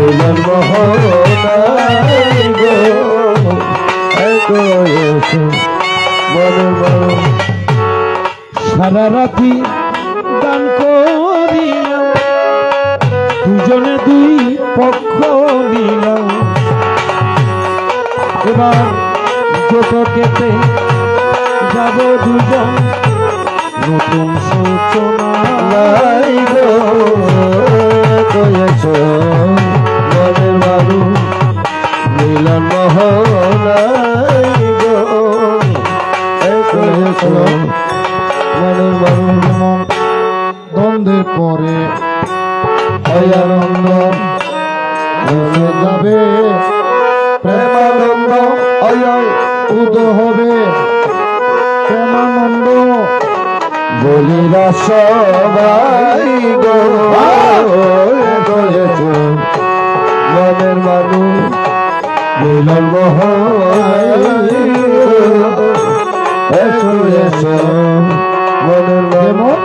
মিলন মোহনাই গো এসো মনের মানুষ সারা রাতি গান করিলাম দুজনে দুই পক্ষ নিলাম এবার জোটকেতে যাব দুজন নতুন সূচনা লাই গো এসো মনের মানুষ মিলন মোহনাই গো এসো মনের মানুষ দ্বন্দ্বের পরে আনন্দ হয়ে যাবে প্রেমানন্দ উদ হবে প্রেমানন্দ বলিরা সবাই গো এসো মনের মানুষ মিলন মোহনাই এসো এসো মনের মানুষ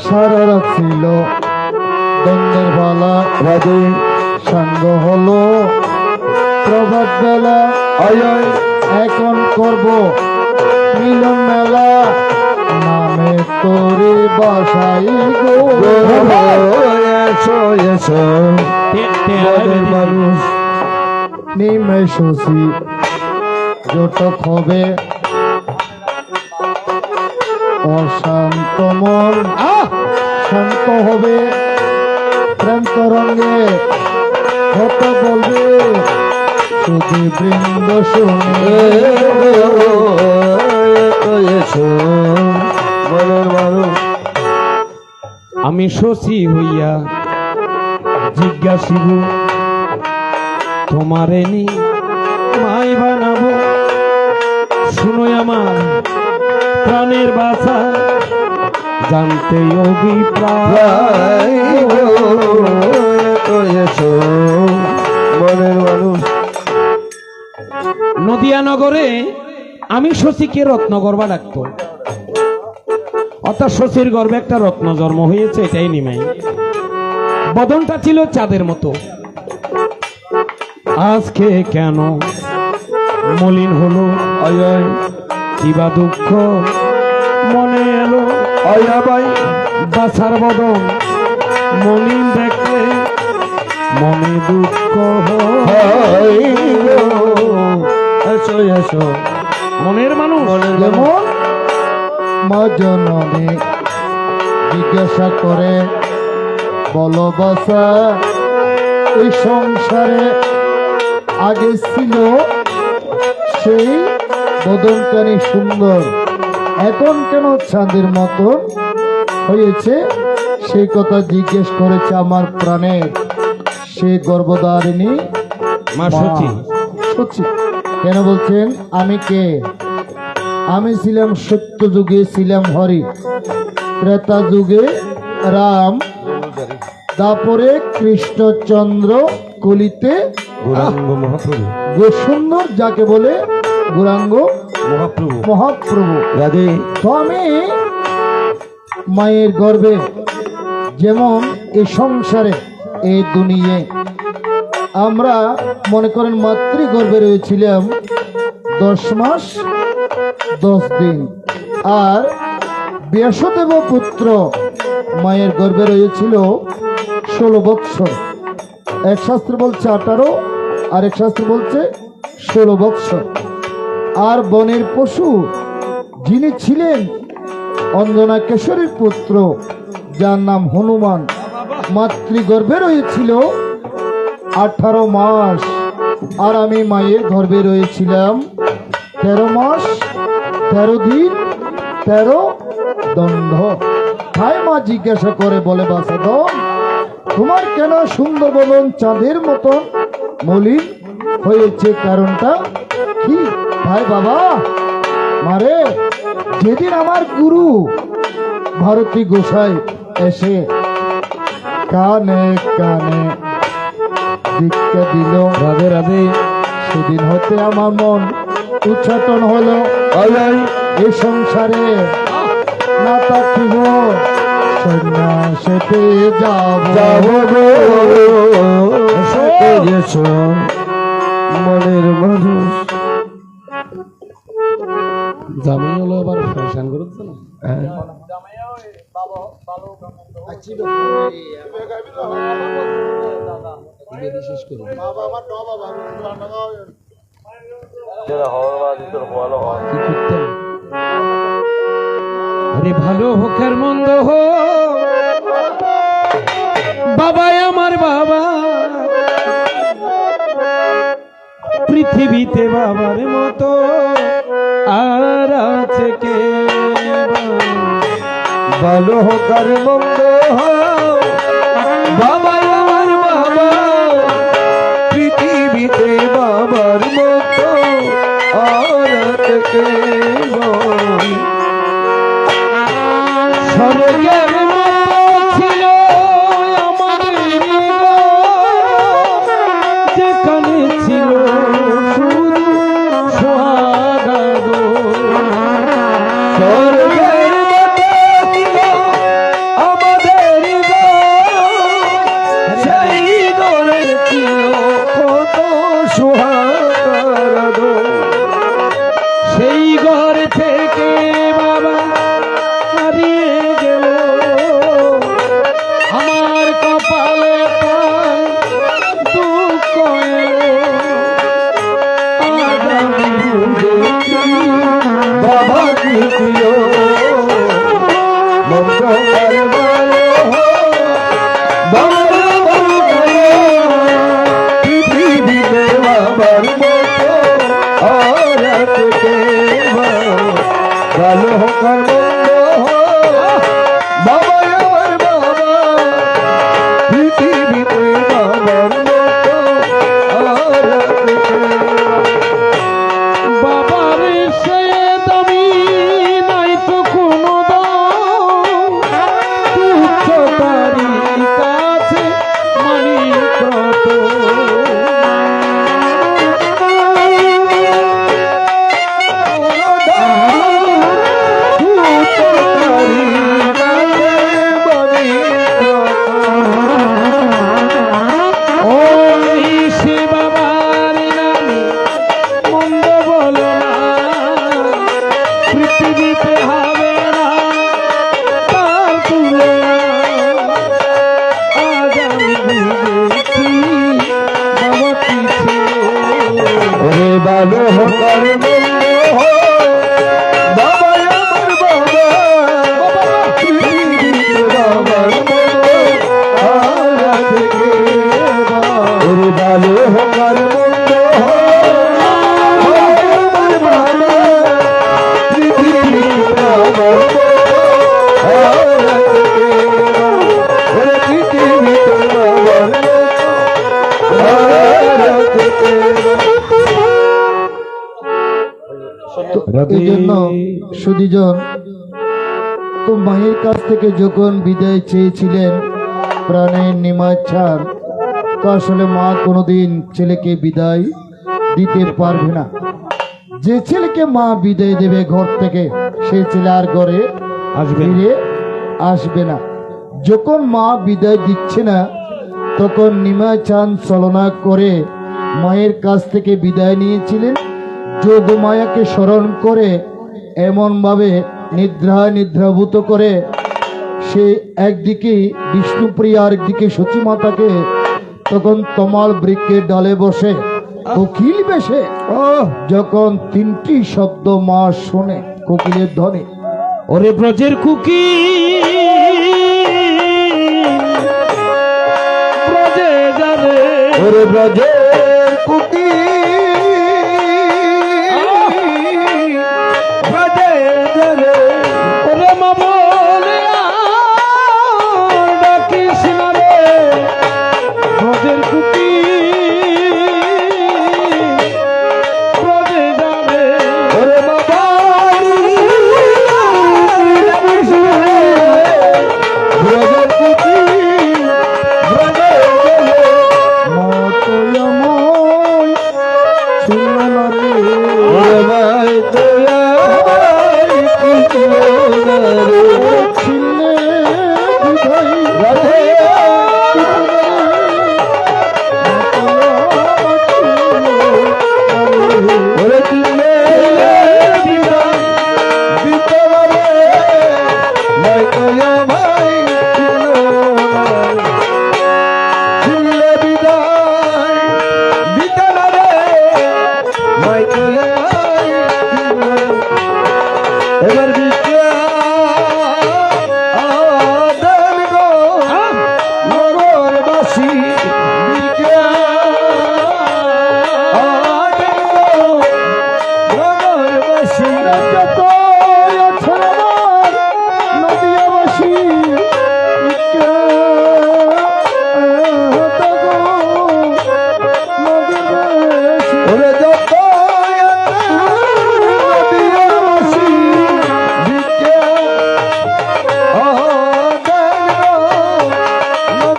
সারা রাত ছিল দ্বন্দ্বের বেলা রাধে সাঙ্গ হলো প্রভাত বেলা এখন করব মিলন মেলা নামে তোরে বাসাই গো এসো এসো মনের মানুষ নিমে শশী জটক হবে অশান্ত মন শান্ত হবে প্রেম তরঙ্গে কত বলবে শুধু বৃন্দ শুনে এসো মনের মানুষ আমি শশী হইয়া জিজ্ঞাসিব তোমারে নি মাই বানাবো শুনো আমার প্রাণের বাসা জানতে অভিপ্রায় এসো মনের মানুষ নদিয়া নগরে আমি শশীকে রত্ন গর্বা ডাকত অর্থাৎ শশীর গর্ভে একটা রত্ন জন্ম হয়েছে এটাই নিমাই বদনটা ছিল চাঁদের মতো আজকে কেন মলিন হলো কিবা দুঃখ মনে এলো ভাই বাছার বদন মলিন দেখলে মনে দুঃখ এসো এসো মনের মানুষ যেমন মা জননী জিজ্ঞাসা করে বলো বাসা এই সংসারে আগে ছিল সেই বদনকারী সুন্দর এখন কেন চাঁদের মতো হয়েছে সেই কথা জিজ্ঞেস করেছে আমার প্রাণের সে গর্ভধারিণী মা সচি সচি কেন বলছেন আমি কে আমি ছিলাম সত্য যুগে ছিলাম হরি ত্রেতা যুগে রাম তারপরে কৃষ্ণচন্দ্র কলিতে গৌরাঙ্গ মহাপ্রভু সুন্দর যাকে বলে গৌরাঙ্গ মহাপ্রভু মহাপ্রভু রাধে তো আমি মায়ের গর্ভে যেমন এই সংসারে এই দুনিয়ায় আমরা মনে করেন মাতৃগর্ভে রয়েছিলাম 10 মাস 10 দিন আর ব্যাসদেব পুত্র মায়ের গর্ভে রয়েছিল 16 বৎসর এক শাস্ত্র বলছে 18 আর এক শাস্ত্র বলছে 16 বৎসর আর বনের পশু যিনি ছিলেন অঞ্জনা কেশরীর পুত্র যার নাম হনুমান মাতৃগর্ভে রয়েছিল 18 মাস আর আমি মায়ের গর্ভে রয়েছিলাম 13 মাস 13 দিন 13 দণ্ড তাই মা জিজ্ঞাসা করে বলে বাসাদম তোমার কেন সুন্দর বদন চাঁদের মতন মলিন হয়েছে কারণটা কি ভাই বাবা মারে যেদিন আমার গুরু ভারতী গোসাই এসে কানে কানে দীক্ষা দিল রাধে রাধে সেদিন হতে আমার মন উচ্চাটন হলো এ সংসারে না থাকিব সন্ন্যাসেতে যাব এসো মনের মানুষ। জামাই হলো আবার ফ্যাশন করছে না শেষ করুন কি করতেন? আরে ভালো হোক আর মন্দ হোক, বাবাই আমার বাবা, পৃথিবীতে বাবার মতো আর আছে কে? ভালো হোক আর মন্দ হোক, বাবাই আমার বাবা, পৃথিবীতে বাবার মতো আর কে? স্বর্গের মতো ছিল আমার হৃদয়, যেখানে ছিল শুধু সোহাগ। স্বর্গের মতো ছিল আমাদের ঘর, সেই ঘরে ছিল কত সোহাগ। সেই ঘর থেকে বাবা হারিয়ে গেল, আমার কপালে পায় দুঃখ এলো। আজ আমি বুঝেছি বাবা কি প্রিয় মন্দ আর ভালো, বাবার ভালো, পৃথিবীতে বাবার মতো আর কে? ভালো হোক আর মন্দ হোক, বাবা আমার বাবা, পৃথিবীতে বাবার মতো আর কে? বাবার সে দামি নাই তো কোনো দাম, তুচ্ছ তারি কাছে মানি কত। ওই সে বাবার নামে মন্দ বলো না, পৃথিবীতে হবে না তার তুলনা। আজ আমি বুঝেছি বাবা কি ছিল। ওরে ভালো হোক আর মন্দ হোক, বাবা আমার বাবা, পৃথিবীতে বাবার মতো আর কে? ওরে ভালো হোক আর মন্দ হোক, বাবা আমার বাবা, পৃথিবীতে বাবার মতো আর কে? ওরে পৃথিবীতে বাবার মতো আর কে? এই জন্য সুদীজন তো মায়ের কাছ থেকে যখন বিদায় চেয়েছিলেন প্রাণের নিমাচ্ছার, তো আসলে মা কোনোদিন ছেলেকে বিদায় দিতে পারবে না। যে ছেলেকে মা বিদায় দেবে ঘর থেকে, সেই ছেলে আর ঘরে আসবে না। ফিরে আসবে না। যখন মা বিদায় দিচ্ছে না, তখন নিমাচান ছলনা করে মায়ের কাছ থেকে বিদায় নিয়েছিলেন। যোগমায়াকে স্মরণ করে এমন ভাবে নিদ্রাভূত করে সে একদিকে বিষ্ণুপ্রিয়া, আরেকদিকে সচিমাতাকে তখন তমাল বৃক্ষের ডালে বসে কোকিল বেশে যখন তিনটি শব্দ মা শোনে কোকিলের ধ্বনি, ওরে ব্রজের কুকি ব্রজে যাবে, ওরে ব্রজের কোকিল